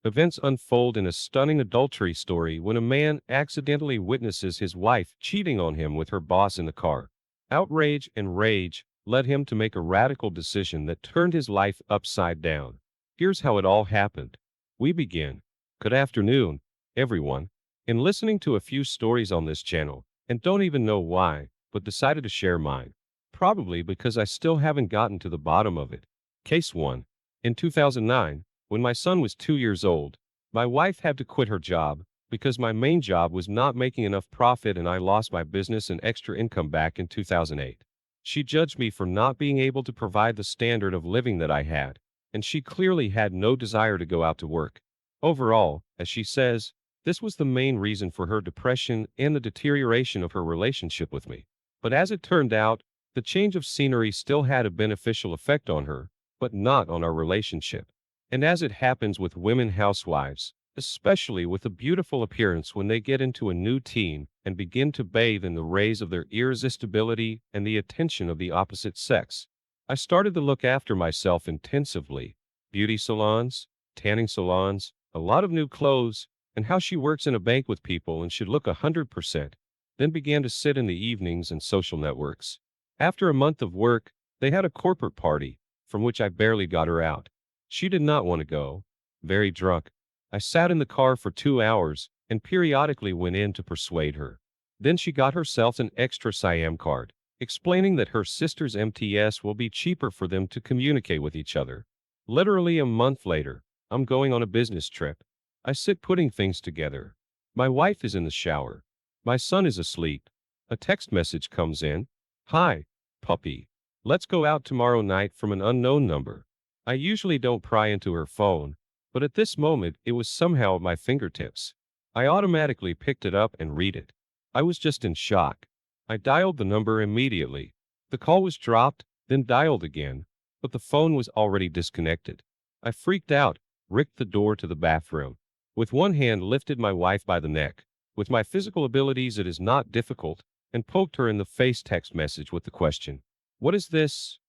Events unfold in a stunning adultery story when a man accidentally witnesses his wife cheating on him with her boss in the car. Outrage and rage led him to make a radical decision that turned his life upside down. Here's how it all happened. We begin. Good afternoon, everyone. In listening to a few stories on this channel, and don't even know why, but decided to share mine. Probably because I still haven't gotten to the bottom of it. Case 1. In 2009, when my son was 2 years old, my wife had to quit her job because my main job was not making enough profit and I lost my business and extra income back in 2008. She judged me for not being able to provide the standard of living that I had, and she clearly had no desire to go out to work. Overall, as she says, this was the main reason for her depression and the deterioration of her relationship with me. But as it turned out, the change of scenery still had a beneficial effect on her, but not on our relationship. And as it happens with women housewives, especially with a beautiful appearance when they get into a new team and begin to bathe in the rays of their irresistibility and the attention of the opposite sex, I started to look after myself intensively. Beauty salons, tanning salons, a lot of new clothes, and how she works in a bank with people and should look 100%. Then began to sit in the evenings and social networks. After a month of work, they had a corporate party, from which I barely got her out. She did not want to go. Very drunk. I sat in the car for 2 hours and periodically went in to persuade her. Then she got herself an extra SIAM card, explaining that her sister's MTS will be cheaper for them to communicate with each other. Literally a month later, I'm going on a business trip. I sit putting things together. My wife is in the shower. My son is asleep. A text message comes in. Hi, puppy. Let's go out tomorrow night from an unknown number. I usually don't pry into her phone, but at this moment it was somehow at my fingertips. I automatically picked it up and read it. I was just in shock. I dialed the number immediately. The call was dropped, then dialed again, but the phone was already disconnected. I freaked out, ricked the door to the bathroom. With one hand lifted my wife by the neck. With my physical abilities it is not difficult, and poked her in the face text message with the question, "What is this?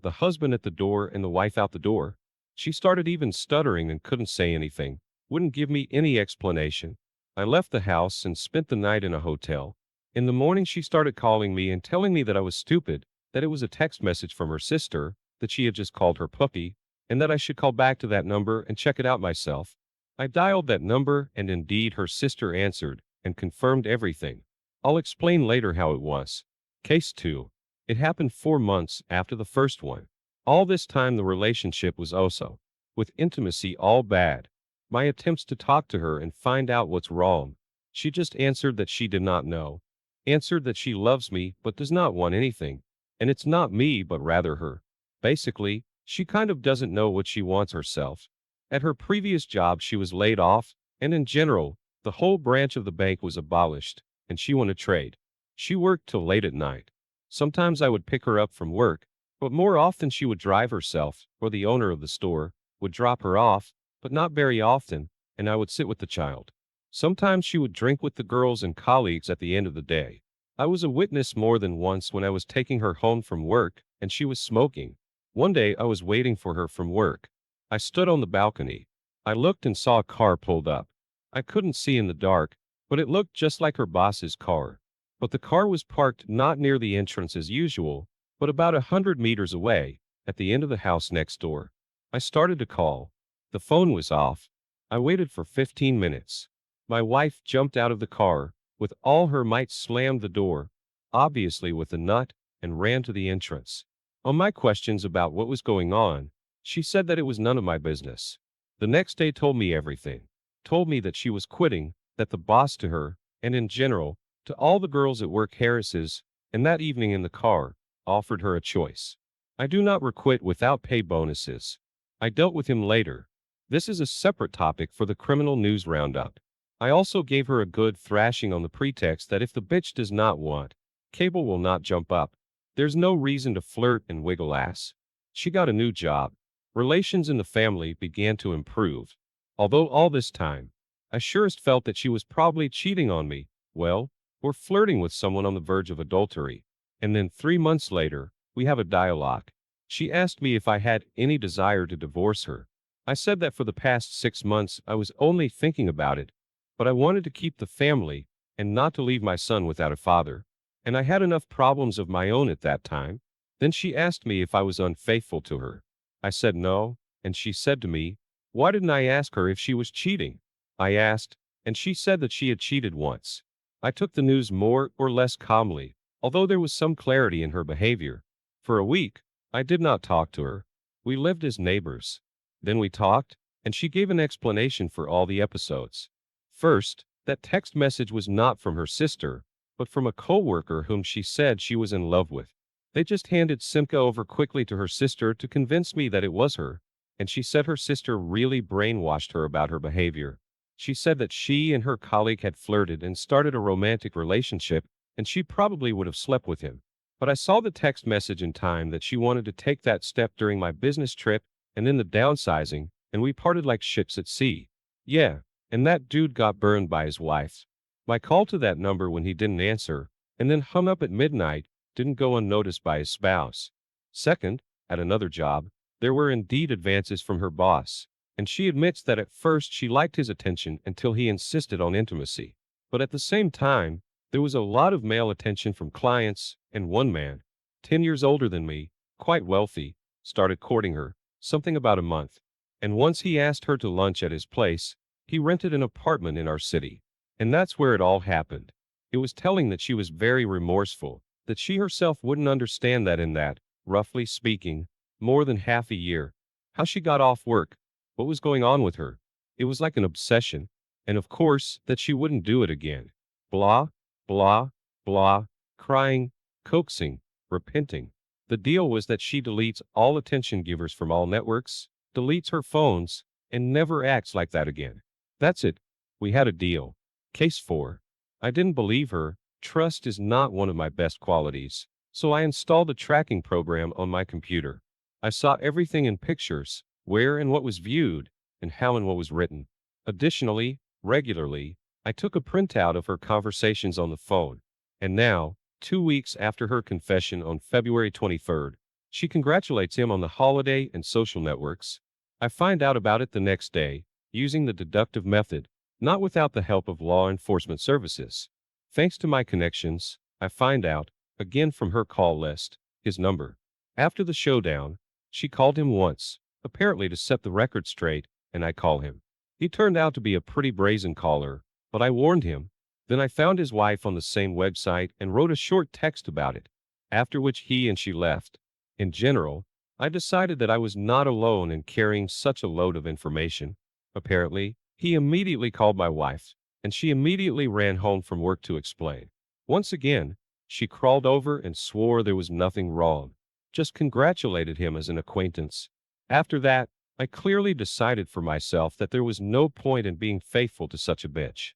The husband at the door and the wife out the door." She started even stuttering and couldn't say anything, wouldn't give me any explanation. I left the house and spent the night in a hotel. In the morning she started calling me and telling me that I was stupid, that it was a text message from her sister, that she had just called her puppy, and that I should call back to that number and check it out myself. I dialed that number and indeed her sister answered and confirmed everything. I'll explain later how it was. Case 2. It happened 4 months after the first one. All this time the relationship was also, with intimacy all bad. My attempts to talk to her and find out what's wrong. She just answered that she did not know. Answered that she loves me but does not want anything. And it's not me but rather her. Basically, she kind of doesn't know what she wants herself. At her previous job she was laid off, and in general, the whole branch of the bank was abolished, and she wanted to trade. She worked till late at night. Sometimes I would pick her up from work, but more often she would drive herself, or the owner of the store would drop her off, but not very often, and I would sit with the child. Sometimes she would drink with the girls and colleagues at the end of the day. I was a witness more than once when I was taking her home from work, and she was smoking. One day I was waiting for her from work. I stood on the balcony. I looked and saw a car pulled up. I couldn't see in the dark, but it looked just like her boss's car. But the car was parked not near the entrance as usual, but about 100 meters away, at the end of the house next door. I started to call. The phone was off. I waited for 15 minutes. My wife jumped out of the car, with all her might slammed the door, obviously with a nut, and ran to the entrance. On my questions about what was going on, she said that it was none of my business. The next day told me everything. Told me that she was quitting, that the boss to her, and in general, to all the girls at work Harris's, and that evening in the car, offered her a choice. I do not requit without pay bonuses. I dealt with him later. This is a separate topic for the criminal news roundup. I also gave her a good thrashing on the pretext that if the bitch does not want, cable will not jump up. There's no reason to flirt and wiggle ass. She got a new job. Relations in the family began to improve. Although all this time, I surest felt that she was probably cheating on me, well, or flirting with someone on the verge of adultery. And then 3 months later, we have a dialogue. She asked me if I had any desire to divorce her. I said that for the past 6 months I was only thinking about it, but I wanted to keep the family and not to leave my son without a father. And I had enough problems of my own at that time. Then she asked me if I was unfaithful to her. I said no, and she said to me, why didn't I ask her if she was cheating? I asked, and she said that she had cheated once. I took the news more or less calmly, although there was some clarity in her behavior. For a week, I did not talk to her. We lived as neighbors. Then we talked, and she gave an explanation for all the episodes. First, that text message was not from her sister, but from a coworker whom she said she was in love with. They just handed Simca over quickly to her sister to convince me that it was her, and she said her sister really brainwashed her about her behavior. She said that she and her colleague had flirted and started a romantic relationship, and she probably would have slept with him. But I saw the text message in time that she wanted to take that step during my business trip and then the downsizing, and we parted like ships at sea. Yeah, and that dude got burned by his wife. My call to that number when he didn't answer, and then hung up at midnight, didn't go unnoticed by his spouse. Second, at another job, there were indeed advances from her boss, and she admits that at first she liked his attention until he insisted on intimacy. But at the same time, there was a lot of male attention from clients, and one man, 10 years older than me, quite wealthy, started courting her, something about a month. And once he asked her to lunch at his place, he rented an apartment in our city. And that's where it all happened. It was telling that she was very remorseful, that she herself wouldn't understand that in that, roughly speaking, more than half a year. How she got off work, what was going on with her. It was like an obsession. And of course, that she wouldn't do it again. Blah, blah, blah, crying, coaxing, repenting. The deal was that she deletes all attention givers from all networks, deletes her phones, and never acts like that again. That's it. We had a deal. Case 4. I didn't believe her. Trust is not one of my best qualities, so I installed a tracking program on my computer. I saw everything in pictures, where and what was viewed, and how and what was written. Additionally, regularly, I took a printout of her conversations on the phone. And now, 2 weeks after her confession on February 23rd, she congratulates him on the holiday and social networks. I find out about it the next day, using the deductive method, not without the help of law enforcement services. Thanks to my connections, I find out, again from her call list, his number. After the showdown, she called him once, apparently to set the record straight, and I call him. He turned out to be a pretty brazen caller, but I warned him. Then I found his wife on the same website and wrote a short text about it, after which he and she left. In general, I decided that I was not alone in carrying such a load of information. Apparently, he immediately called my wife, and she immediately ran home from work to explain. Once again, she crawled over and swore there was nothing wrong, just congratulated him as an acquaintance. After that, I clearly decided for myself that there was no point in being faithful to such a bitch.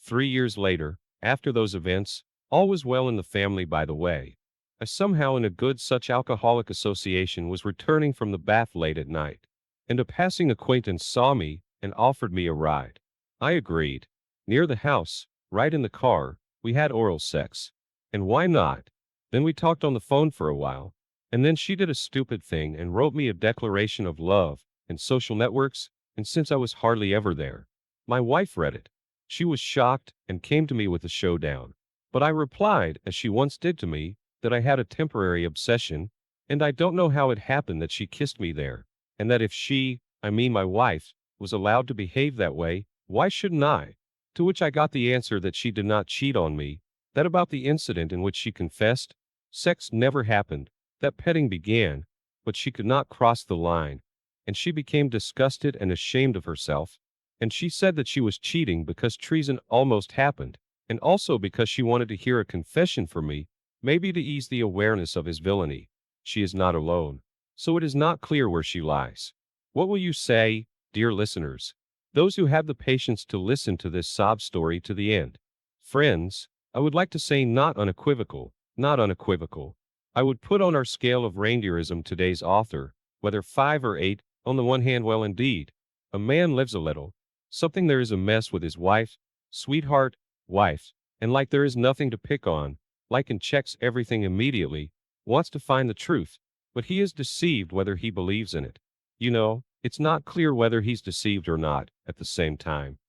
3 years later, after those events, all was well in the family by the way. I somehow in a good such alcoholic association was returning from the bath late at night, and a passing acquaintance saw me and offered me a ride. I agreed. Near the house, right in the car, we had oral sex. And why not? Then we talked on the phone for a while, and then she did a stupid thing and wrote me a declaration of love in social networks, and since I was hardly ever there, my wife read it. She was shocked and came to me with a showdown. But I replied, as she once did to me, that I had a temporary obsession, and I don't know how it happened that she kissed me there, and that if she, I mean my wife, was allowed to behave that way, why shouldn't I? To which I got the answer that she did not cheat on me, that about the incident in which she confessed, sex never happened, that petting began, but she could not cross the line, and she became disgusted and ashamed of herself, and she said that she was cheating because treason almost happened, and also because she wanted to hear a confession from me, maybe to ease the awareness of his villainy. She is not alone, so it is not clear where she lies. What will you say, dear listeners, those who have the patience to listen to this sob story to the end? Friends, I would like to say not unequivocal, not unequivocal. I would put on our scale of reindeerism today's author, whether 5 or 8, on the one hand well indeed, a man lives a little, something there is a mess with his wife, sweetheart, wife, and like there is nothing to pick on, like and checks everything immediately, wants to find the truth, but he is deceived whether he believes in it. You know, It's not clear whether he's deceived or not at the same time.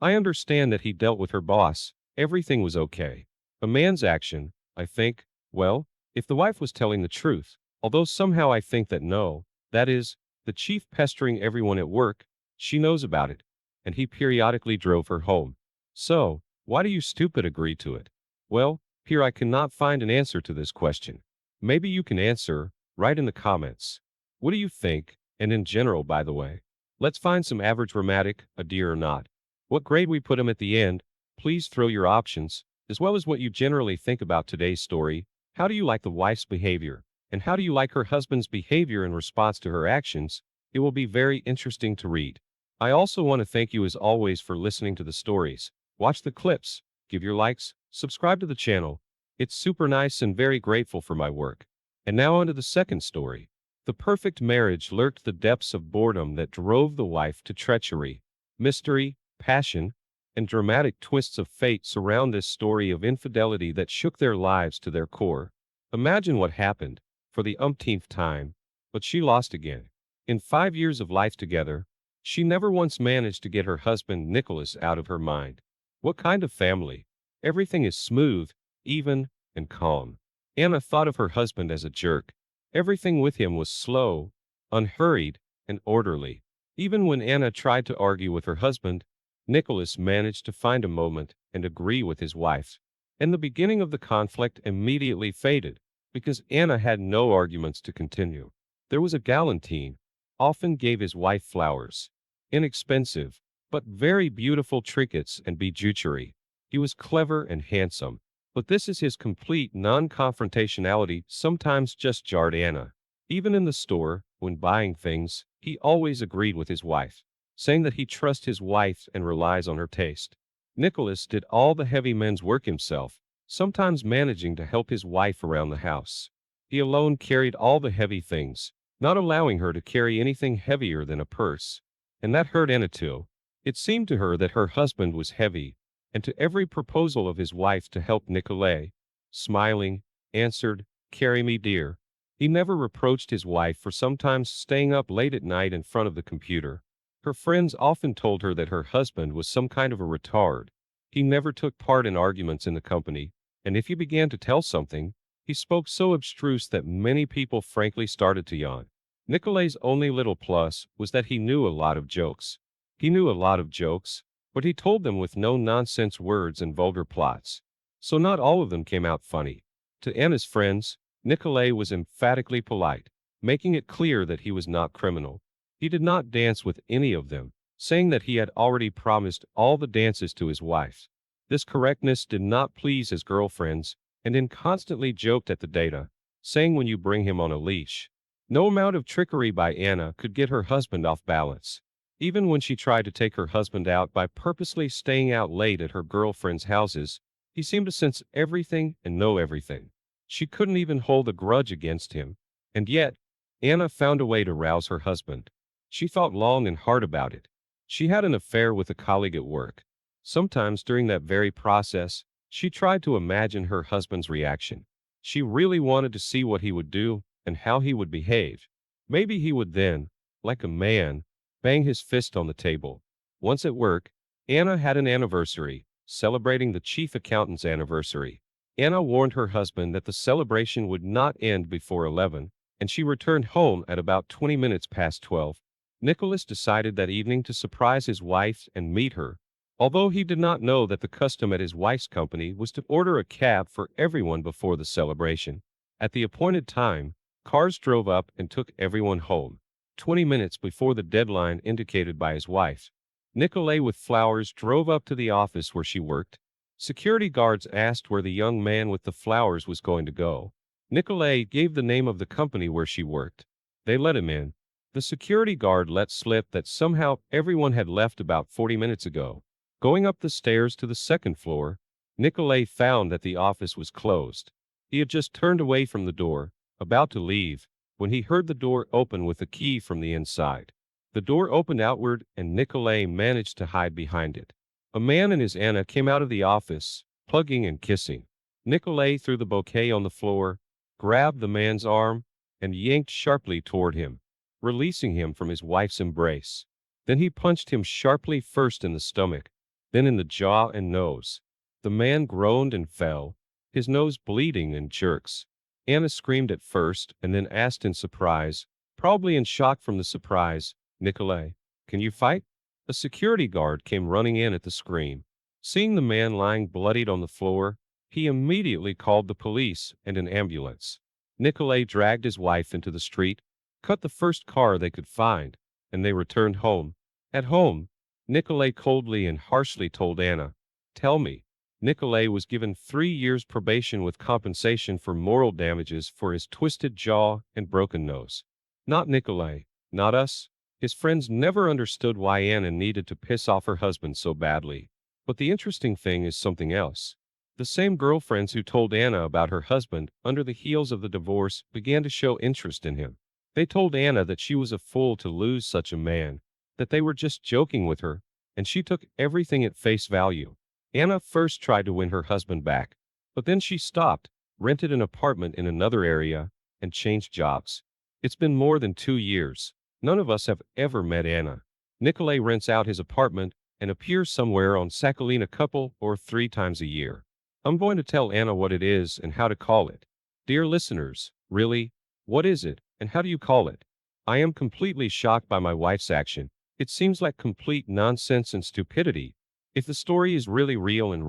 I understand that he dealt with her boss. Everything was okay. A man's action, I think, well, if the wife was telling the truth, although somehow I think that no, that is, the chief pestering everyone at work, she knows about it, and he periodically drove her home. So, why do you stupid agree to it? Well, here I cannot find an answer to this question. Maybe you can answer, write in the comments. What do you think, and in general, by the way? Let's find some average dramatic, a dear or not. What grade we put him at the end, please throw your options, as well as what you generally think about today's story. How do you like the wife's behavior? And how do you like her husband's behavior in response to her actions? It will be very interesting to read. I also want to thank you as always for listening to the stories. Watch the clips, give your likes, subscribe to the channel. It's super nice and very grateful for my work. And now on to the second story. The perfect marriage lurked the depths of boredom that drove the wife to treachery. Mystery, passion, and dramatic twists of fate surround this story of infidelity that shook their lives to their core. Imagine what happened, for the umpteenth time, but she lost again. In 5 years of life together, she never once managed to get her husband Nicholas out of her mind. What kind of family? Everything is smooth, even, and calm. Anna thought of her husband as a jerk. Everything with him was slow, unhurried, and orderly. Even when Anna tried to argue with her husband, Nicholas managed to find a moment and agree with his wife. And the beginning of the conflict immediately faded, because Anna had no arguments to continue. There was a galantine, often gave his wife flowers. Inexpensive, but very beautiful trinkets and bijouterie. He was clever and handsome, but this is his complete non-confrontationality sometimes just jarred Anna. Even in the store, when buying things, he always agreed with his wife, saying that he trusts his wife and relies on her taste. Nicholas did all the heavy men's work himself, sometimes managing to help his wife around the house. He alone carried all the heavy things, not allowing her to carry anything heavier than a purse. And that hurt Anna too. It seemed to her that her husband was heavy, and to every proposal of his wife to help Nicolai, smiling, answered, "Carry me, dear." He never reproached his wife for sometimes staying up late at night in front of the computer. Her friends often told her that her husband was some kind of a retard. He never took part in arguments in the company, and if he began to tell something, he spoke so abstruse that many people frankly started to yawn. Nicolai's only little plus was that he knew a lot of jokes. He knew a lot of jokes, but he told them with no-nonsense words and vulgar plots. So not all of them came out funny. To Anna's friends, Nicolai was emphatically polite, making it clear that he was not criminal. He did not dance with any of them, saying that he had already promised all the dances to his wife. This correctness did not please his girlfriends, and then constantly joked at the data, saying when you bring him on a leash. No amount of trickery by Anna could get her husband off balance. Even when she tried to take her husband out by purposely staying out late at her girlfriends' houses, he seemed to sense everything and know everything. She couldn't even hold a grudge against him. And yet, Anna found a way to rouse her husband. She thought long and hard about it. She had an affair with a colleague at work. Sometimes during that very process, she tried to imagine her husband's reaction. She really wanted to see what he would do and how he would behave. Maybe he would then, like a man, bang his fist on the table. Once at work, Anna had an anniversary, celebrating the chief accountant's anniversary. Anna warned her husband that the celebration would not end before 11, and she returned home at about 20 minutes past 12. Nicholas decided that evening to surprise his wife and meet her, although he did not know that the custom at his wife's company was to order a cab for everyone before the celebration. At the appointed time, cars drove up and took everyone home, 20 minutes before the deadline indicated by his wife. Nicolai with flowers drove up to the office where she worked. Security guards asked where the young man with the flowers was going to go. Nicolai gave the name of the company where she worked. They let him in. The security guard let slip that somehow everyone had left about 40 minutes ago. Going up the stairs to the second floor, Nicolai found that the office was closed. He had just turned away from the door, about to leave, when he heard the door open with a key from the inside. The door opened outward and Nicolai managed to hide behind it. A man and his Anna came out of the office, hugging and kissing. Nicolai threw the bouquet on the floor, grabbed the man's arm, and yanked sharply toward him. releasing him from his wife's embrace. Then he punched him sharply, first in the stomach, then in the jaw and nose. The man groaned and fell, his nose bleeding in jerks. Anna screamed at first and then asked in surprise, probably in shock from the surprise, "Nikolai, can you fight?" A security guard came running in at the scream. Seeing the man lying bloodied on the floor, he immediately called the police and an ambulance. Nikolai dragged his wife into the street, cut the first car they could find, and they returned home. At home, Nikolai coldly and harshly told Anna, "Tell me." Nikolai was given 3 years probation with compensation for moral damages for his twisted jaw and broken nose. Not Nikolai, not us. His friends never understood why Anna needed to piss off her husband so badly. But the interesting thing is something else. The same girlfriends who told Anna about her husband under the heels of the divorce began to show interest in him. They told Anna that she was a fool to lose such a man, that they were just joking with her, and she took everything at face value. Anna first tried to win her husband back, but then she stopped, rented an apartment in another area, and changed jobs. It's been more than 2 years. None of us have ever met Anna. Nikolai rents out his apartment and appears somewhere on Sakhalin a couple or 3 times a year. I'm going to tell Anna what it is and how to call it. Dear listeners, really, what is it, and how do you call it? I am completely shocked by my wife's action. It seems like complete nonsense and stupidity. If the story is really real and